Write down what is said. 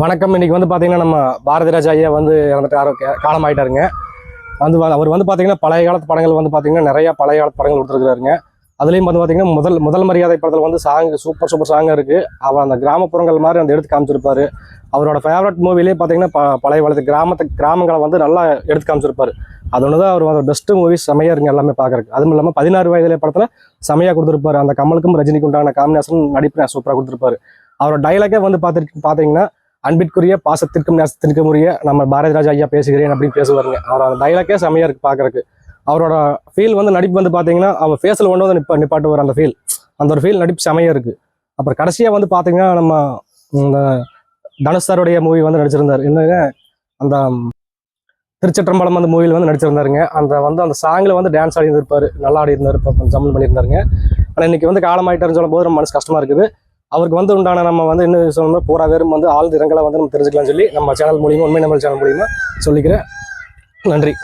வணக்கம். இன்னைக்கு வந்து பார்த்தீங்கன்னா நம்ம பாரதி ராஜா ஐயா வந்து இறந்துட்டாரு, காலம் ஆகிட்டாருங்க. அவர் வந்து பார்த்தீங்கன்னா பழைய காலத்து படங்கள் வந்து பார்த்தீங்கன்னா நிறையா பழைய காலத்து படங்கள் கொடுத்துருக்காருங்க. அதுலேயும் வந்து பார்த்தீங்கன்னா முதல் மரியாதை படத்தில் வந்து சூப்பர் சாங்காக இருக்குது. அவர் அந்த கிராமப்புறங்கள் மாதிரி அந்த எடுத்து காமிச்சிருப்பாரு. அவரோட ஃபேவரட் மூவிலே பார்த்தீங்கன்னா பழைய காலத்து கிராமங்களை வந்து நல்லா எடுத்து காமிச்சிருப்பாரு. அது ஒன்று தான் அவர் பெஸ்ட்டு மூவிஸ் செமையாக இருங்க எல்லாமே பார்க்குறக்கு. அதுவும் இல்லாமல் 16 வயதிலே படத்தில் செமையாக கொடுத்துருப்பாரு. அந்த கமலுக்கும் ரஜினிக்கு உண்டான காம்பினேஷன் நடிப்பு சூப்பராக கொடுத்துருப்பாரு. அவரோட டைலாக்கே வந்து பார்த்தீங்கன்னா அன்பிற்குரிய பாசத்திற்கும் நேசத்திற்கும் உரிய நம்ம பாரதி ராஜா ஐயா பேசுகிறேன் அப்படின்னு பேசுவாருங்க. அவர் அந்த டைலாக்கே செமையாக இருக்குது பார்க்குறக்கு. அவரோட ஃபீல் வந்து நடிப்பு வந்து பார்த்தீங்கன்னா அவர் ஃபேஸில் கொண்டு வந்து நிப்பாட்டுவார். அந்த ஒரு ஃபீல் நடிப்பு செமையாக இருக்குது. அப்புறம் கடைசியாக வந்து பார்த்தீங்கன்னா நம்ம இந்த தனுஷ் சாருடைய மூவி வந்து நடிச்சிருந்தார். என்னங்க அந்த திருச்சிற்றம்பலம் அந்த மூவியில் வந்து நடிச்சிருந்தாருங்க. அந்த சாங்கில் வந்து டான்ஸ் ஆடி இருந்திருப்பார், நல்லா ஆடி இருந்தார், இப்போ ஜம்முன் பண்ணியிருந்தாருங்க. ஆனால் இன்னைக்கு வந்து காலமாயிட்டாருன்னு சொல்லும் போது ரொம்ப மனசு கஷ்டமாக இருக்குது. அவருக்கு வந்து உண்டான நம்ம வந்து என்ன சொல்லணும்னா பூரா பேரும் வந்து ஆழ்ந்த இரங்கலை வந்து நம்ம தெரிஞ்சுக்கலாம்னு சொல்லி நம்ம சேனல் மூலியமாக உண்மை நம்ம சேனல் மூலியமாக சொல்லிக்கிறேன். நன்றி.